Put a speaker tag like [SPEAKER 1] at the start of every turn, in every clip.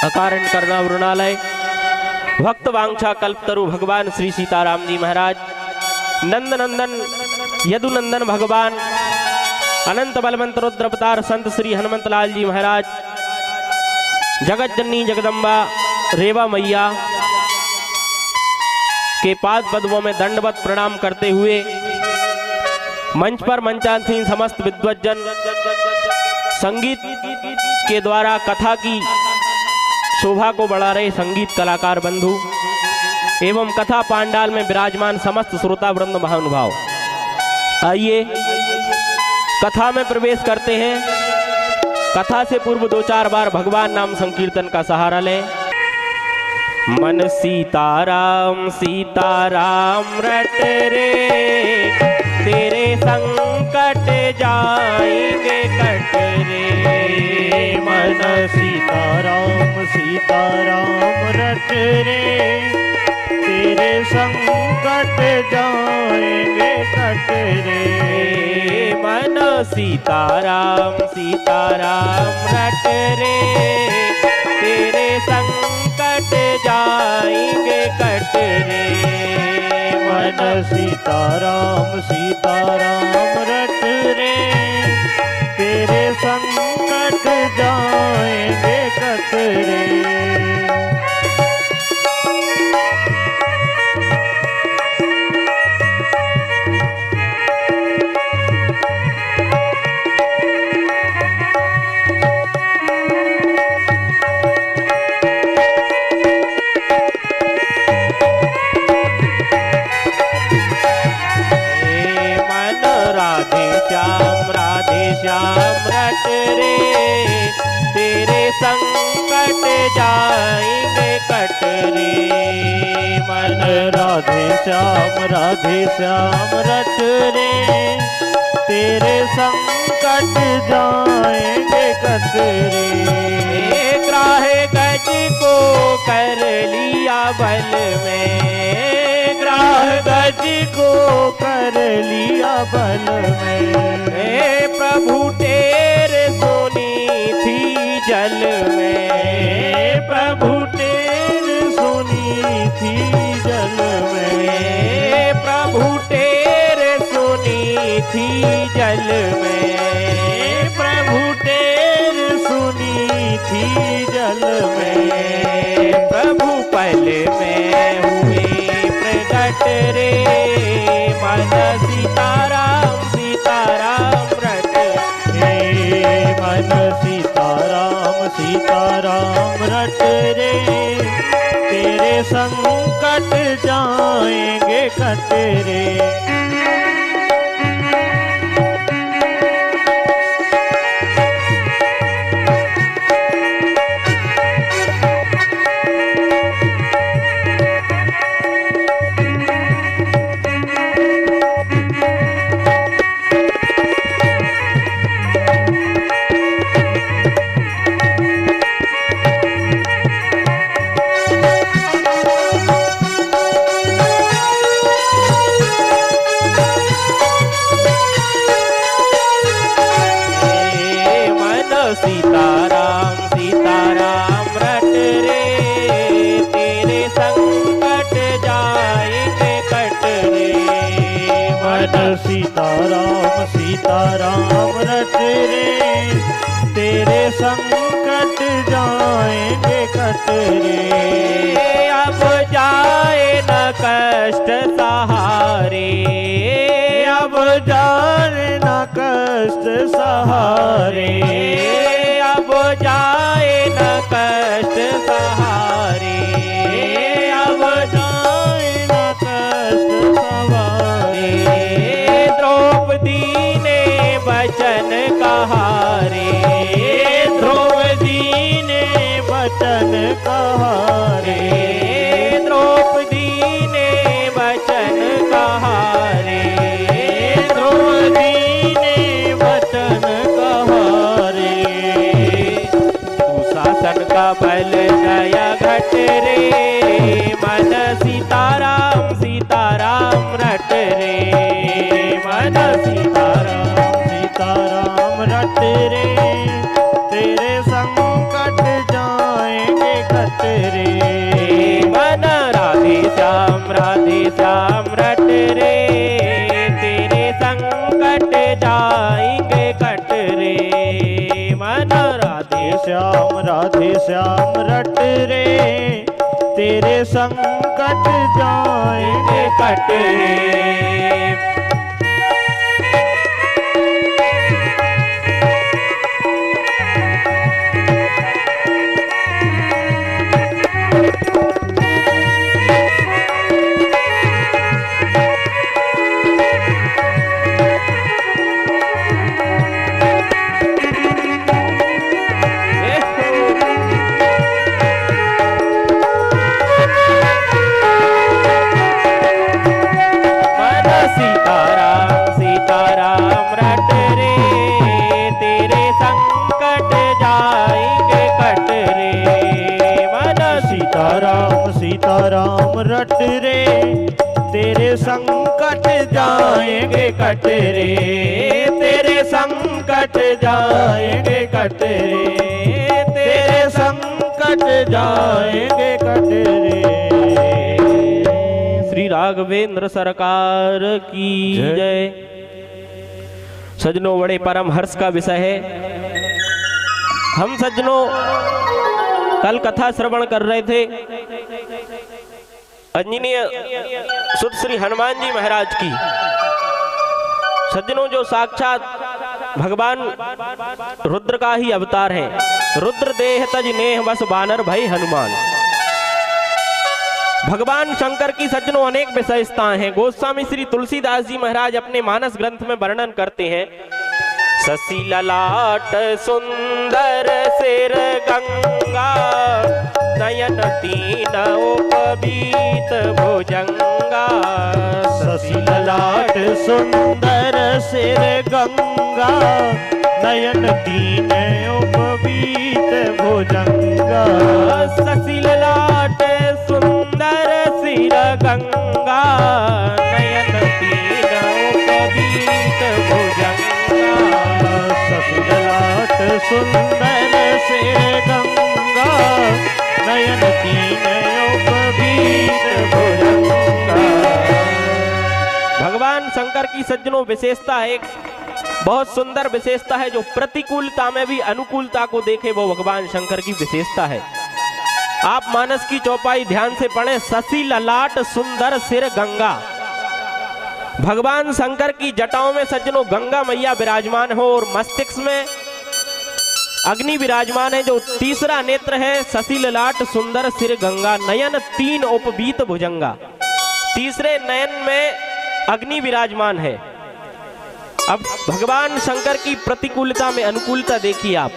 [SPEAKER 1] अकारण करना वृणालय भक्त वांछा कल्पतरु भगवान श्री सीताराम जी महाराज, नंद नंदन यदुनंदन भगवान, अनंत बलवंत रुद्रवतार संत श्री हनुमत लाल जी महाराज, जगत जननी जगदम्बा रेवा मैया के पाद पद्मों में दंडवत प्रणाम करते हुए मंच पर मंचासीन समस्त विद्वज्जन, संगीत के द्वारा कथा की शोभा को बढ़ा रहे संगीत कलाकार बंधु एवं कथा पांडाल में विराजमान समस्त श्रोता वृंद महानुभाव, आइए कथा में प्रवेश करते हैं। कथा से पूर्व 2-4 बार भगवान नाम संकीर्तन का सहारा लें। मन सीताराम सीताराम रट रे, तेरे संकट जाएंगे कट रे।
[SPEAKER 2] मन सीताराम सीताराम रट रे, तेरे संकट जाएंगे कट रे।
[SPEAKER 1] मन सीताराम सीताराम रट रे, तेरे संकट जाएंगे कट रे।
[SPEAKER 2] मन सीताराम सीताराम रट रे, तेरे संकट जाएंगे कट रे।
[SPEAKER 1] श्याम रट रे, तेरे संकट जाएंगे कट रे।
[SPEAKER 2] मन राधे श्याम रट रे, तेरे संकट जाएंगे कट रे।
[SPEAKER 1] ग्राहे गज को कर लिया बल में,
[SPEAKER 2] ग्राह गज को कर लिया बल में।
[SPEAKER 1] प्रभु तेरे सुनी थी जल में,
[SPEAKER 2] प्रभु तेरे सुनी थी जल में।
[SPEAKER 1] प्रभु तेरे सुनी थी जल में।
[SPEAKER 2] प्रभु तेरे सुनी थी जल में।
[SPEAKER 1] प्रभु पल में हुए प्रकट रे, मन सीताराम सीताराम रट रे।
[SPEAKER 2] मन सीताराम सीताराम रट रे, तेरे संकट जाएंगे कट रे।
[SPEAKER 1] सीताराम सीताराम रट रे, तेरे संकट जाएंगे कट रे।
[SPEAKER 2] मन सीताराम सीताराम रट रे, तेरे संकट जाएंगे कट रे।
[SPEAKER 1] अब जाए न कष्ट सहारे,
[SPEAKER 2] अब जाए न कष्ट सहारे।
[SPEAKER 1] अब जाए न कष्ट सहारे।
[SPEAKER 2] अब जाए न कष्ट सहारे।
[SPEAKER 1] द्रौपदी ने वचन कहा रे,
[SPEAKER 2] द्रौपदी ने वचन कहा रे।
[SPEAKER 1] द्रौपदी ने वचन कहा रे।
[SPEAKER 2] द्रौपदी ने वचन कहा रे।
[SPEAKER 1] दुशासन का बल गया घट रे, मन सीताराम सीताराम रट रे। मन
[SPEAKER 2] सीताराम सीताराम रट रे, तेरे संकट जाएंगे रे।
[SPEAKER 1] मन राधे श्याम रट रे, तेरे संकट जाएंगे कट रे। मन राधे
[SPEAKER 2] श्याम रट रे, तेरे संकट जाएंगे
[SPEAKER 1] कट रे।
[SPEAKER 2] सीताराम रट रे, तेरे संकट जाएंगे कट रे। तेरे संकट जाएंगे कट रे, तेरे संकट जाएंगे कट रे।
[SPEAKER 1] श्री राघवेंद्र सरकार की जय। सज्जनों, बड़े परम हर्ष का विषय है। हम सज्जनों कल कथा श्रवण कर रहे थे अंजनीय सुत श्री हनुमान जी महाराज की। सज्जनों, जो साक्षात भगवान रुद्र का ही अवतार है। रुद्र देह तज नेह बस बानर भय हनुमान। भगवान शंकर की सज्जनों अनेक विशेषताएं हैं। गोस्वामी श्री तुलसीदास जी महाराज अपने मानस ग्रंथ में वर्णन करते हैं। शशि ललाट सुंदर सिर गंगा, नयन तीन उपबीत भुजंगा।
[SPEAKER 2] शशि ललाट सुंदर सिर गंगा, नयन तीन उपबीत भुजंगा।
[SPEAKER 1] शशि ललाट सुंदर सिर गंगा, नयन तीन उपबीत भुजंगा।
[SPEAKER 2] शशि ललाट सुंदर सिर गंगा, नयन तीन उपबीत भुजंगा।
[SPEAKER 1] भगवान शंकर की सज्जनों विशेषता एक बहुत सुंदर विशेषता है, जो प्रतिकूलता में भी अनुकूलता को देखे, वो भगवान शंकर की विशेषता है। आप मानस की चौपाई ध्यान से पढ़ें। शशि ललाट सुंदर सिर गंगा। भगवान शंकर की जटाओं में सज्जनों गंगा मैया विराजमान हो और मस्तिष्क में अग्नि विराजमान है। जो तीसरा नेत्र है शशि ललाट सुंदर सिर गंगा, नयन तीन उपबीत भुजंगा। तीसरे नयन में अग्नि विराजमान है। अब भगवान शंकर की प्रतिकूलता में अनुकूलता देखिए आप।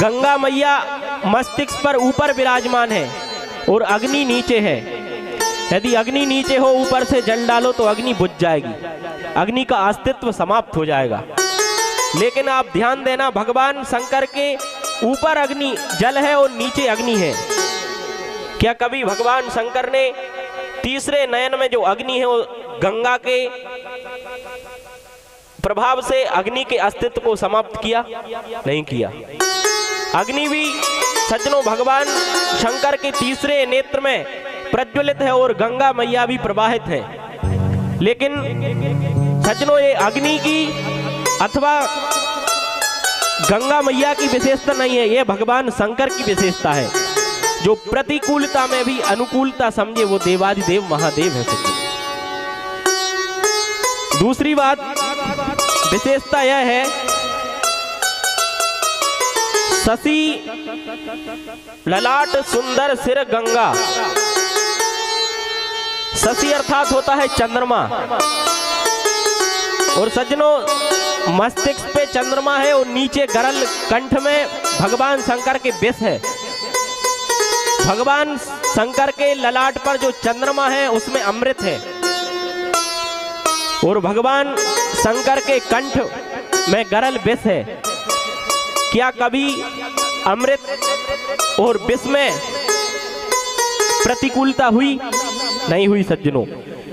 [SPEAKER 1] गंगा मैया मस्तिष्क पर ऊपर विराजमान है और अग्नि नीचे है। यदि अग्नि नीचे हो, ऊपर से जल डालो तो अग्नि बुझ जाएगी, अग्नि का अस्तित्व समाप्त हो जाएगा। लेकिन आप ध्यान देना, भगवान शंकर के ऊपर अग्नि जल है और नीचे अग्नि है। क्या कभी भगवान शंकर ने तीसरे नयन में जो अग्नि है वो गंगा के प्रभाव से अग्नि के अस्तित्व को समाप्त किया? नहीं किया। अग्नि भी सज्जनों भगवान शंकर के तीसरे नेत्र में प्रज्वलित है और गंगा मैया भी प्रवाहित है। लेकिन सज्जनों ये अग्नि की अथवा गंगा मैया की विशेषता नहीं है, ये भगवान शंकर की विशेषता है। जो प्रतिकूलता में भी अनुकूलता समझे वो देवादिदेव महादेव है। दूसरी बात विशेषता यह है, शशि ललाट सुंदर सिर गंगा। शशि अर्थात होता है चंद्रमा, और सज्जनों मस्तिष्क पे चंद्रमा है और नीचे गरल कंठ में भगवान शंकर के विष है। भगवान शंकर के ललाट पर जो चंद्रमा है उसमें अमृत है, और भगवान शंकर के कंठ में गरल विष है। क्या कभी अमृत और विष में प्रतिकूलता हुई? नहीं हुई सज्जनों,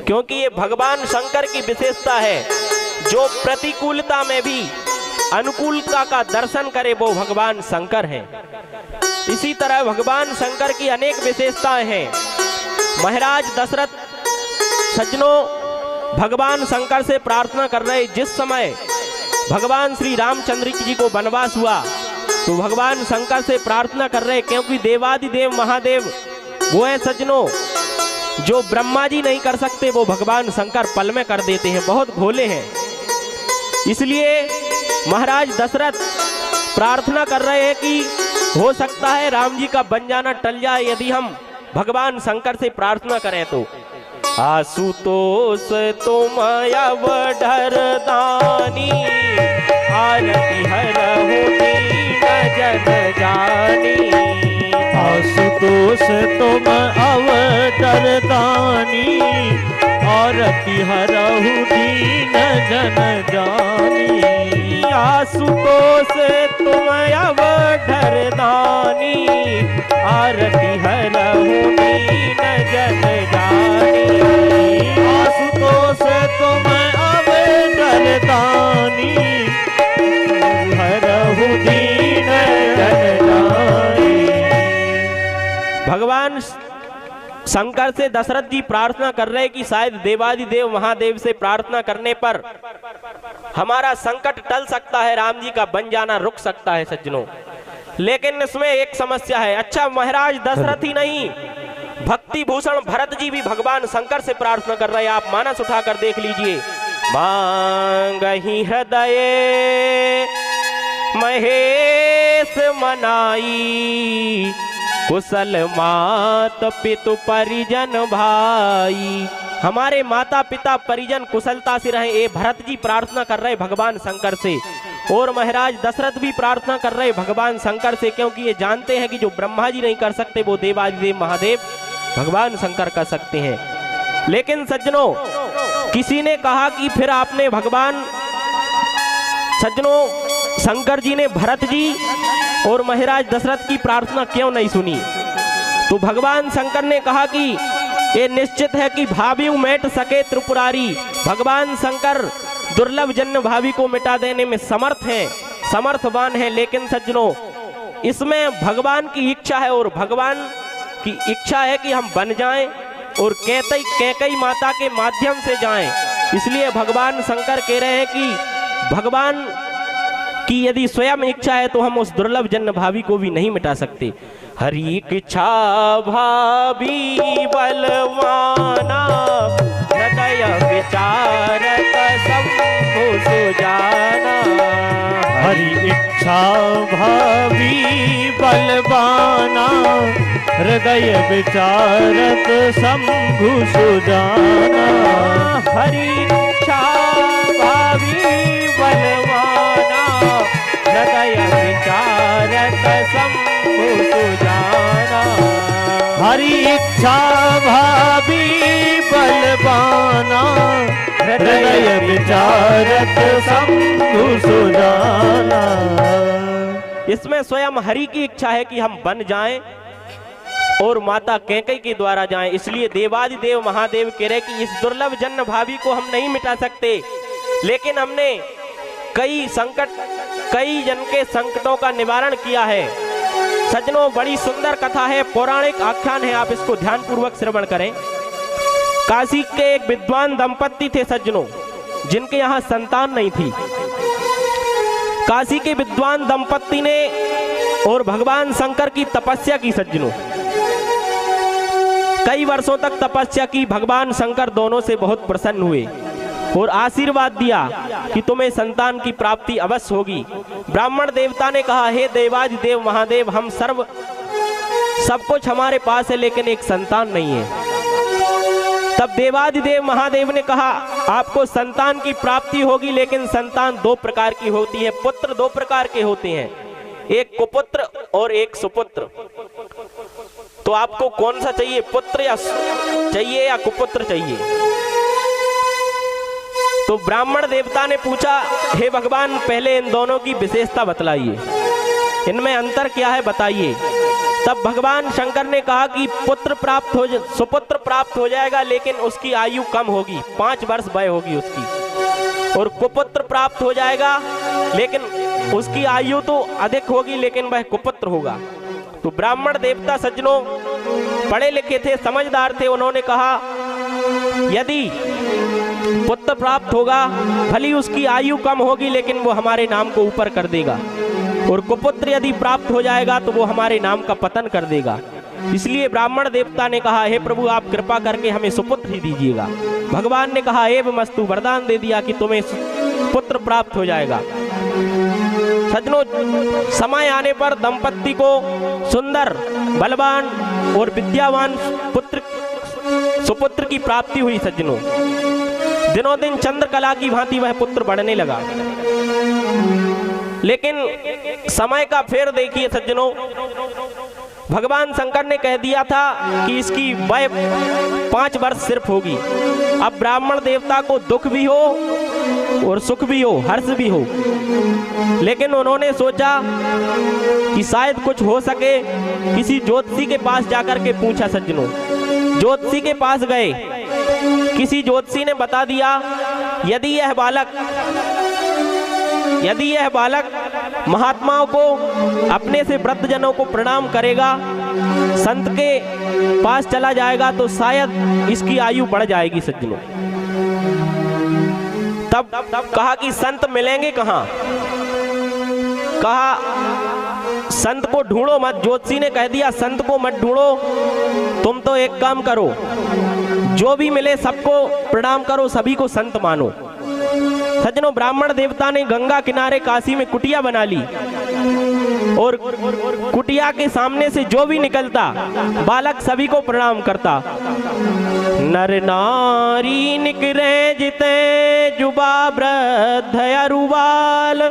[SPEAKER 1] क्योंकि ये भगवान शंकर की विशेषता है जो प्रतिकूलता में भी अनुकूलता का दर्शन करे वो भगवान शंकर हैं। इसी तरह भगवान शंकर की अनेक विशेषताएं हैं। महाराज दशरथ सज्जनों भगवान शंकर से प्रार्थना कर रहे, जिस समय भगवान श्री रामचंद्र जी को वनवास हुआ तो भगवान शंकर से प्रार्थना कर रहे, क्योंकि देवादिदेव महादेव वो है सज्जनों जो ब्रह्मा जी नहीं कर सकते, वो भगवान शंकर पल में कर देते हैं, बहुत भोले हैं। इसलिए महाराज दशरथ प्रार्थना कर रहे हैं कि हो सकता है राम जी का बन जाना टल जाए यदि हम भगवान शंकर से प्रार्थना करें तो। आशुतोष तुम अवधर दानी, आरती हरहु दीन जन जानी।
[SPEAKER 2] आशुतोष तुम अवधर दानी, आरती हरहु दीन जन जानी।
[SPEAKER 1] आशुतोष तुम अवधर दानी, आरती हरहु दीन जन जानी।
[SPEAKER 2] आशुतोष तुम अवधर दानी, हरहु दीन जन जानी।
[SPEAKER 1] भगवान शंकर से दशरथ जी प्रार्थना कर रहे कि शायद देवादिदेव महादेव से प्रार्थना करने पर हमारा संकट टल सकता है, राम जी का बन जाना रुक सकता है सज्जनों। लेकिन इसमें एक समस्या है। अच्छा, महाराज दशरथ ही नहीं, भक्ति भूषण भरत जी भी भगवान शंकर से प्रार्थना कर रहे हैं। आप मानस उठाकर देख लीजिए। मांगहि हृदय महेश मनाई, कुशल मात पितु परिजन भाई। हमारे माता पिता परिजन कुशलता से रहे, ये भरत जी प्रार्थना कर रहे भगवान शंकर से। और महाराज दशरथ भी प्रार्थना कर रहे भगवान शंकर से, क्योंकि ये जानते हैं कि जो ब्रह्मा जी नहीं कर सकते वो देवादिदेव महादेव भगवान शंकर कर सकते हैं। लेकिन सज्जनों किसी ने कहा कि फिर आपने भगवान सज्जनों शंकर जी ने भरत जी और महाराज दशरथ की प्रार्थना क्यों नहीं सुनी? तो भगवान शंकर ने कहा कि ये निश्चित है कि भावी मेट सके त्रिपुरारी। भगवान शंकर दुर्लभ जन्म भावी को मिटा देने में समर्थ हैं, समर्थवान हैं। लेकिन सज्जनों इसमें भगवान की इच्छा है, और भगवान की इच्छा है कि हम बन जाएं और कैकई माता के माध्यम से जाएं। इसलिए भगवान शंकर कह रहे हैं कि भगवान की यदि स्वयं इच्छा है तो हम उस दुर्लभ जन्म भावी को भी नहीं मिटा सकते। हरि इच्छा भावी बलवाना, हृदय विचारत शंभु सुजाना।
[SPEAKER 2] हरि इच्छा भावी बलवाना, हृदय विचारत शंभु सुजाना।
[SPEAKER 1] हरि इच्छा भावी बलवाना, हृदय विचारत शंभु सुजाना।
[SPEAKER 2] हरि इच्छा भावी बलवाना, हृदय विचारत शंभु सुजाना।
[SPEAKER 1] इसमें स्वयं हरि की इच्छा है कि हम बन जाएं और माता कैकई के द्वारा जाएं। इसलिए देवादिदेव महादेव कह रहे कि इस दुर्लभ जन्म भावी को हम नहीं मिटा सकते, लेकिन हमने कई जन के संकटों का निवारण किया है। सज्जनों बड़ी सुंदर कथा है, पौराणिक आख्यान है, आप इसको ध्यान पूर्वक श्रवण करें। काशी के एक विद्वान दंपत्ति थे सज्जनों, जिनके यहाँ संतान नहीं थी। काशी के विद्वान दंपत्ति ने और भगवान शंकर की तपस्या की सज्जनों, कई वर्षों तक तपस्या की। भगवान शंकर दोनों से बहुत प्रसन्न हुए और आशीर्वाद दिया कि तुम्हें संतान की प्राप्ति अवश्य होगी। ब्राह्मण देवता ने कहा, हे देवादिदेव महादेव, हम सब कुछ हमारे पास है, लेकिन एक संतान नहीं है। तब देवादिदेव महादेव ने कहा, आपको संतान की प्राप्ति होगी, लेकिन संतान दो प्रकार की होती है। पुत्र दो प्रकार के होते हैं, एक कुपुत्र और एक सुपुत्र। तो आपको कौन सा चाहिए, पुत्र चाहिए या कुपुत्र चाहिए? तो ब्राह्मण देवता ने पूछा, हे भगवान पहले इन दोनों की विशेषता बतलाइए, इनमें अंतर क्या है बताइए। तब भगवान शंकर ने कहा कि सुपुत्र प्राप्त हो जाएगा, लेकिन उसकी आयु कम होगी, 5 वर्ष वय होगी उसकी। और कुपुत्र प्राप्त हो जाएगा लेकिन उसकी आयु तो अधिक होगी, लेकिन वह कुपुत्र होगा। तो ब्राह्मण देवता सज्जनों पढ़े लिखे थे, समझदार थे, उन्होंने कहा यदि पुत्र प्राप्त होगा, भली उसकी आयु कम होगी लेकिन वो हमारे नाम को ऊपर कर देगा, और कुपुत्र यदि प्राप्त हो जाएगा तो वो हमारे नाम का पतन कर देगा। इसलिए ब्राह्मण देवता ने कहा, हे प्रभु आप कृपा करके हमें सुपुत्र ही दीजिएगा। भगवान ने कहा एवमस्तु, वरदान दे दिया कि तुम्हें पुत्र प्राप्त हो जाएगा। सज्जनों समय आने पर दंपत्ति को सुंदर, बलवान और विद्यावान पुत्र सुपुत्र की प्राप्ति हुई। सज्जनों दिनों दिन चंद्रकला की भांति वह पुत्र बढ़ने लगा। लेकिन समय का फेर देखिए सज्जनों, भगवान शंकर ने कह दिया था कि इसकी वय 5 वर्ष सिर्फ होगी। अब ब्राह्मण देवता को दुख भी हो और सुख भी हो, हर्ष भी हो, लेकिन उन्होंने सोचा कि शायद कुछ हो सके। किसी ज्योतिषी के पास जाकर के पूछा। सज्जनों ज्योतिषी के पास गए, किसी ज्योतिषी ने बता दिया यदि यह बालक महात्माओं को, अपने से वृद्धजनों को प्रणाम करेगा, संत के पास चला जाएगा तो शायद इसकी आयु बढ़ जाएगी। सज्जनों तब कहा कि संत मिलेंगे कहाँ? कहा संत को ढूंढो मत। ज्योतिषी ने कह दिया संत को मत ढूंढो, तुम तो एक काम करो, जो भी मिले सबको प्रणाम करो, सभी को संत मानो। सज्जनों ब्राह्मण देवता ने गंगा किनारे काशी में कुटिया बना ली, और कुटिया के सामने से जो भी निकलता बालक सभी को प्रणाम करता। नर नारी निकरे जिते जुबा वृद्ध अरुबाल,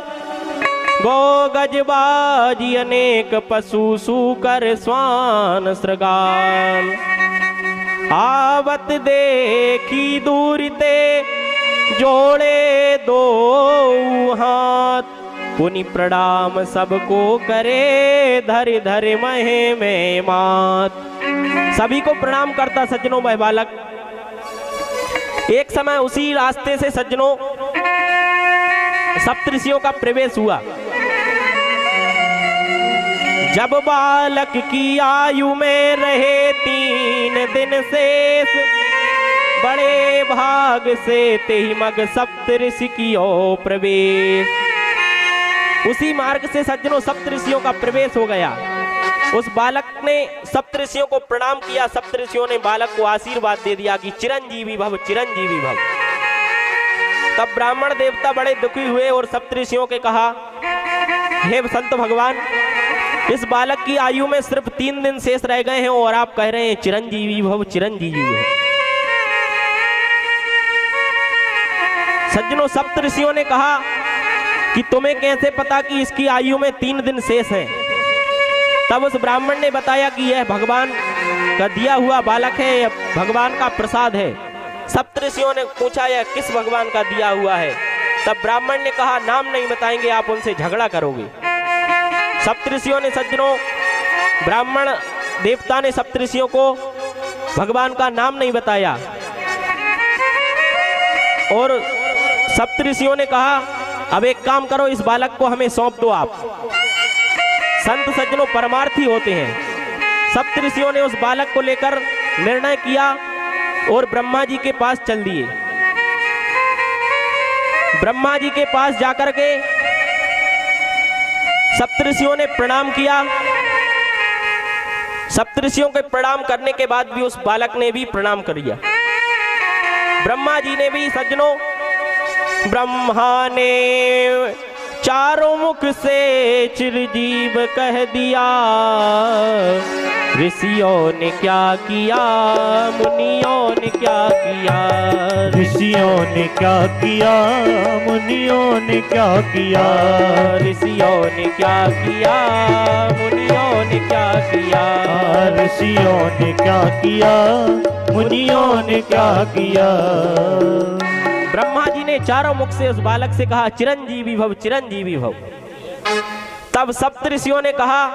[SPEAKER 1] गो गजबाजी अनेक पशु सूकर स्वान श्रृगाल, आवत देखी दूरते जोड़े दो हाथ, पुनि प्रणाम सबको करे धर धर महे में मात। सभी को प्रणाम करता सज्जनों वह बालक। एक समय उसी रास्ते से सज्जनों सप्तऋषियों का प्रवेश हुआ। जब बालक की आयु में रहे 3 दिन शेष, बड़े भाग से तेहि मग सप्तऋषि कियो प्रवेश। उसी मार्ग से सज्जनों सप्तऋषियों का प्रवेश हो गया। उस बालक ने सप्तऋषियों को प्रणाम किया। सप्तऋषियों ने बालक को आशीर्वाद दे दिया कि चिरंजीवी भव, चिरंजीवी भव। तब ब्राह्मण देवता बड़े दुखी हुए और सप्तऋषियों के कहा, हे संत भगवान, इस बालक की आयु में सिर्फ 3 दिन शेष रह गए हैं और आप कह रहे हैं चिरंजीवी भव, चिरंजीवी भव। सज्जनों सप्तऋषियों ने कहा कि तुम्हें कैसे पता कि इसकी आयु में 3 दिन शेष है? तब उस ब्राह्मण ने बताया कि यह भगवान का दिया हुआ बालक है, यह भगवान का प्रसाद है। सप्तऋषियों ने पूछा यह किस भगवान का दिया हुआ है? तब ब्राह्मण ने कहा नाम नहीं बताएंगे, आप उनसे झगड़ा करोगे। सप्तऋषियों ने सज्जनों, ब्राह्मण देवता ने सप्तऋषियों को भगवान का नाम नहीं बताया, और सप्तऋषियों ने कहा अब एक काम करो, इस बालक को हमें सौंप दो आप। संत सज्जनों परमार्थी होते हैं। सप्तऋषियों ने उस बालक को लेकर निर्णय किया और ब्रह्मा जी के पास चल दिए। ब्रह्मा जी के पास जाकर के सप्तऋषियों ने प्रणाम किया। सप्तऋषियों के प्रणाम करने के बाद भी उस बालक ने भी प्रणाम कर दिया। ब्रह्मा जी ने भी सज्जनों, ब्रह्मा ने चारों मुख से चिरजीव कह दिया, ऋषियों ने क्या किया, मुनियों ने क्या किया,
[SPEAKER 2] ऋषियों ने क्या किया, मुनियों ने क्या किया,
[SPEAKER 1] ऋषियों ने क्या किया, मुनियों ने क्या किया,
[SPEAKER 2] ऋषियों ने क्या किया, मुनियों ने क्या किया।
[SPEAKER 1] ब्रह्मा जी ने चारों मुख से उस बालक से कहा चिरंजीवी भव, चिरंजीवी भव। तब सप्तऋषियों ने कहा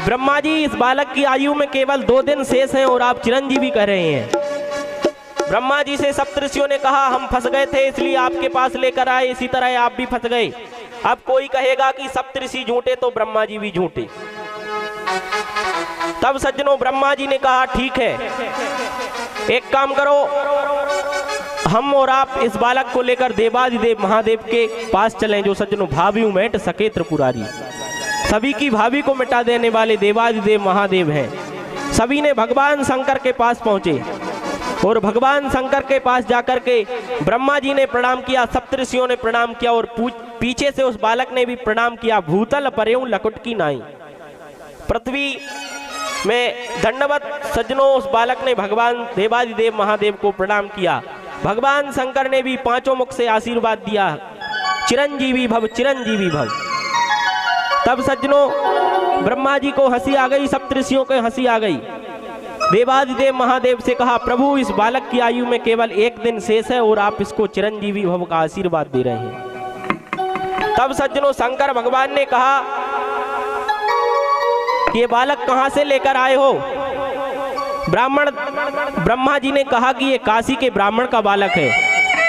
[SPEAKER 1] ब्रह्मा जी, इस बालक की आयु में केवल 2 दिन शेष हैं और आप चिरंजीवी कह रहे हैं। ब्रह्मा जी से सप्तऋषियों ने कहा हम फंस गए थे इसलिए आपके पास लेकर आए, इसी तरह आप भी फंस गए। अब कोई कहेगा कि सप्तऋषि झूठे तो ब्रह्मा जी भी झूठे। तब सज्जनों ब्रह्मा जी ने कहा ठीक है, एक काम करो, हम और आप इस बालक को लेकर देवादिदेव महादेव के पास चलें, जो सज्जनों भावी उमेट सके त्रिपुरारी, सभी की भावी को मिटा देने वाले देवादिदेव महादेव हैं। सभी ने भगवान शंकर के पास पहुंचे और भगवान शंकर के पास जाकर के ब्रह्मा जी ने प्रणाम किया, सप्तऋषियों ने प्रणाम किया और पीछे से उस बालक ने भी प्रणाम किया। भूतल पर्यों लकुट की नाई, पृथ्वी में दंडवत सज्जनों उस बालक ने भगवान देवादिदेव महादेव को प्रणाम किया। भगवान शंकर ने भी पांचों मुख से आशीर्वाद दिया, चिरंजीवी भव चिरंजीवी भव। तब सज्जनों ब्रह्मा जी को हंसी आ गई, सप्तऋषियों को हंसी आ गई। देवादिदेव महादेव से कहा प्रभु इस बालक की आयु में केवल एक दिन शेष है और आप इसको चिरंजीवी भव का आशीर्वाद दे रहे हैं। तब सज्जनों शंकर भगवान ने कहा कि ये बालक कहां से लेकर आए हो? ब्रह्मा जी ने कहा कि ये काशी के ब्राह्मण का बालक है।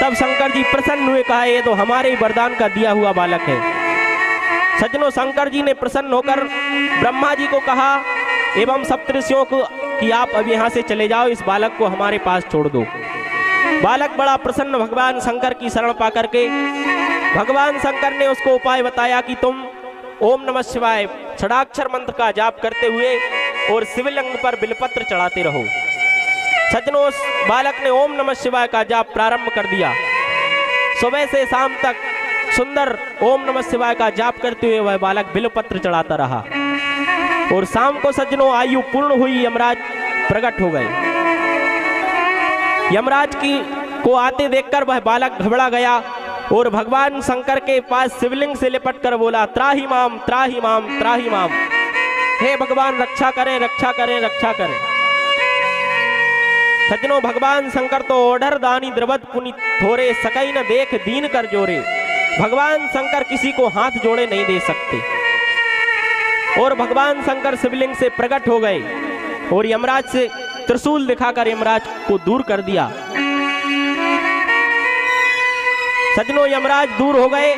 [SPEAKER 1] तब शंकर जी प्रसन्न हुए, कहा ये तो हमारे वरदान का दिया हुआ बालक है। सज्जनों शंकर जी ने प्रसन्न होकर ब्रह्मा जी को कहा एवं सप्तऋषियों को कि आप अब यहाँ से चले जाओ, इस बालक को हमारे पास छोड़ दो। बालक बड़ा प्रसन्न भगवान शंकर की शरण पा करके भगवान शंकर ने उसको उपाय बताया कि तुम ओम नमः शिवाय षडाक्षर मंत्र का जाप करते हुए और शिवलिंग पर बिलपत्र चढ़ाते रहो। सज्जनों उस बालक ने ओम नमः शिवाय का जाप प्रारंभ कर दिया। सुबह से शाम तक सुंदर ओम नमः शिवाय का जाप करते हुए वह बालक बिलपत्र चढ़ाता रहा और शाम को सज्जनों आयु पूर्ण हुई, यमराज प्रकट हो गए। यमराज को आते देखकर वह बालक घबरा गया और भगवान शंकर के पास शिवलिंग से लिपट कर बोला त्राहि माम त्राहि माम त्राहि माम, हे भगवान रक्षा करें रक्षा करें रक्षा करें। सज्जनों भगवान शंकर तो ओढ़र दानी द्रवद पुनि थोरे, सकई न देख दीन कर जोरे। भगवान शंकर किसी को हाथ जोड़े नहीं दे सकते और भगवान शंकर शिवलिंग से प्रकट हो गए और यमराज से त्रिशूल दिखाकर यमराज को दूर कर दिया। सज्जनों यमराज दूर हो गए।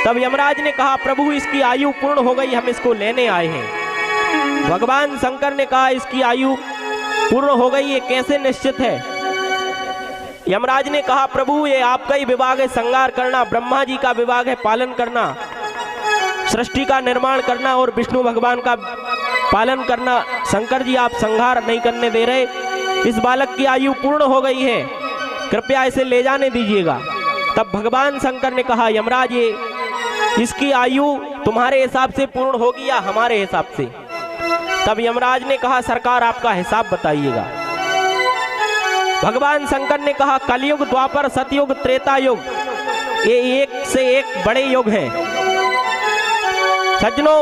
[SPEAKER 1] तब यमराज ने कहा प्रभु इसकी आयु पूर्ण हो गई, हम इसको लेने आए हैं। भगवान शंकर ने कहा इसकी आयु पूर्ण हो गई, ये कैसे निश्चित है? यमराज ने कहा प्रभु ये आपका ही विभाग है संहार करना, ब्रह्मा जी का विभाग है पालन करना, सृष्टि का निर्माण करना और विष्णु भगवान का पालन करना। शंकर जी आप संहार नहीं करने दे रहे, इस बालक की आयु पूर्ण हो गई है, कृपया इसे ले जाने दीजिएगा। तब भगवान शंकर ने कहा यमराज ये इसकी आयु तुम्हारे हिसाब से पूर्ण होगी या हमारे हिसाब से? तब यमराज ने कहा सरकार आपका हिसाब बताइएगा। भगवान शंकर ने कहा कलयुग द्वापर सतयुग त्रेता युग, ये एक से एक बड़े युग हैं। सज्जनों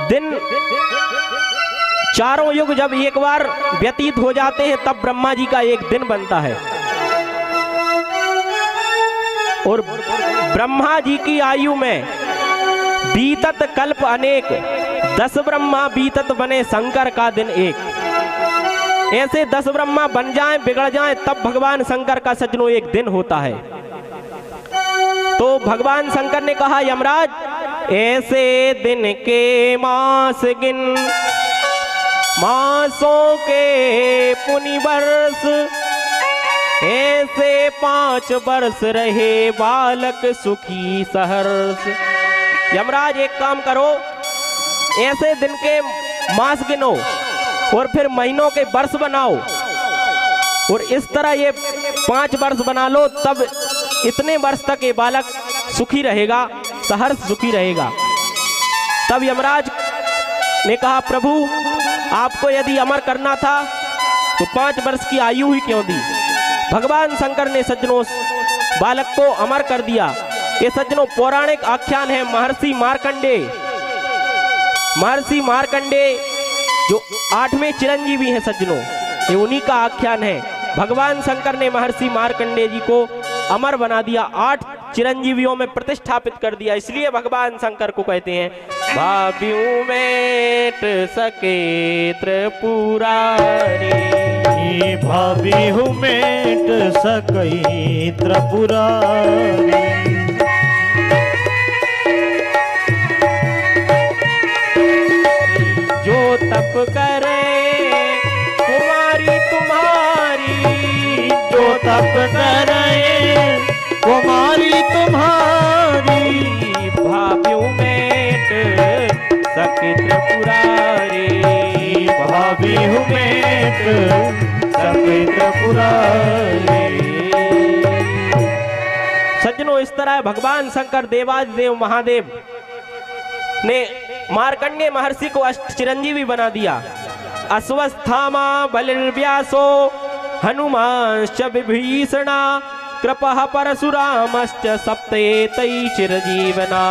[SPEAKER 1] दिन चारों युग जब एक बार व्यतीत हो जाते हैं तब ब्रह्मा जी का एक दिन बनता है और ब्रह्मा जी की आयु में बीतत कल्प अनेक, 10 ब्रह्मा बीतत बने शंकर का दिन एक। ऐसे 10 ब्रह्मा बन जाएं बिगड़ जाएं तब भगवान शंकर का सज्जनों एक दिन होता है। तो भगवान शंकर ने कहा यमराज ऐसे दिन के मास गिन, मासों के पुनि वर्ष, ऐसे 5 वर्ष रहे बालक सुखी सहर्ष। यमराज एक काम करो, ऐसे दिन के मास गिनो और फिर महीनों के वर्ष बनाओ और इस तरह ये 5 वर्ष बना लो, तब इतने वर्ष तक ये बालक सुखी रहेगा, सहर्ष सुखी रहेगा। तब यमराज ने कहा प्रभु आपको यदि अमर करना था तो 5 वर्ष की आयु ही क्यों दी? भगवान शंकर ने सज्जनों बालक को अमर कर दिया। ये सज्जनों पौराणिक आख्यान है महर्षि मार्कंडेय। महर्षि मार्कंडेय जो 8वें चिरंजीवी हैं सज्जनों, ये उन्हीं का आख्यान है। भगवान शंकर ने महर्षि मार्कंडेय जी को अमर बना दिया, 8 चिरंजीवियों में प्रतिष्ठापित कर दिया। इसलिए भगवान शंकर को कहते हैं भाव्यू मेट सके त्रिपुरारी,
[SPEAKER 2] भाव्यू मेट सके त्रिपुरारी। देहु मेट सके त्रिपुरारी।
[SPEAKER 1] सज्जनों, इस तरह भगवान शंकर देवादिदेव महादेव ने मार्कंडेय महर्षि को अष्ट चिरंजीवी बना दिया। अश्वस्थामा बलिर्व्यासो हनुमांश्च विभीषणा कृपः परशुरामश्च सप्तेतै चिरजीवना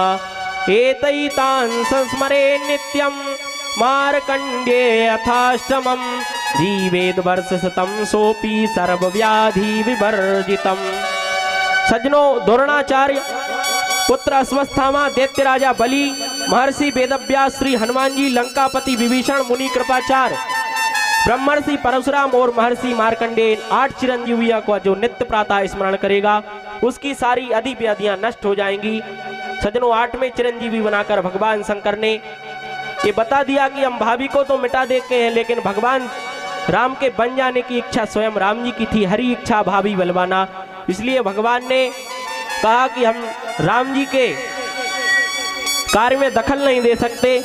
[SPEAKER 1] एतै तान् संस्मरे नित्यं मार्कंडेय यथाष्टमं जीवेद वर्षशतं सोऽपि सर्वव्याधि विवर्जितम्। सज्जनों, द्रोणाचार्य पुत्र अश्वस्थामा, दैत्य राजा बलि, महर्षि वेदव्यास, श्री हनुमान जी, लंकापति विभीषण, मुनि कृपाचार्य, ब्रह्मर्षि परशुराम और महर्षि मार्कंडेय 8 चिरंजीवियों को जो नित्य प्रातः स्मरण करेगा उसकी सारी अधि व्याधियां नष्ट हो जाएंगी। सज्जनों, 8वें चिरंजीवी बनाकर भगवान शंकर ने ये बता दिया कि हम भाभी को तो मिटा देते हैं, लेकिन भगवान राम के बन जाने की इच्छा स्वयं राम जी की थी। हरी इच्छा भाभी बलवाना। इसलिए भगवान ने कहा कि हम राम जी के कार्य में दखल नहीं दे सकते।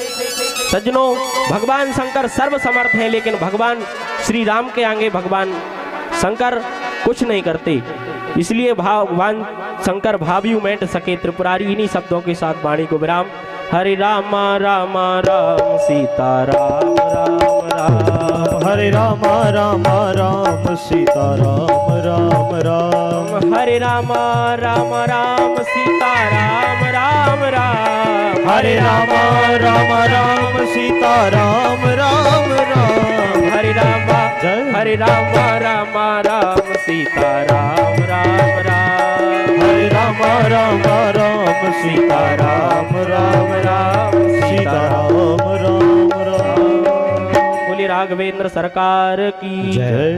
[SPEAKER 1] सज्जनों, भगवान शंकर सर्वसमर्थ है, लेकिन भगवान श्री राम के आगे भगवान शंकर कुछ नहीं करते। इसलिए भगवान शंकर भाभी मेट सके त्रिपुरारी। इन्हीं शब्दों के साथ वाणी को विराम। हरे राम राम राम सीता राम राम राम।
[SPEAKER 2] हरे राम राम राम सीता राम राम राम।
[SPEAKER 1] हरे राम राम राम सीता राम राम राम।
[SPEAKER 2] हरे राम राम राम सीता राम राम राम।
[SPEAKER 1] हरे राम राम राम सीता राम राम राम।
[SPEAKER 2] हरे राम राम राम सीता राम राम राम। सीता राम राम राम।
[SPEAKER 1] बोलिए राघवेंद्र सरकार की
[SPEAKER 2] जय।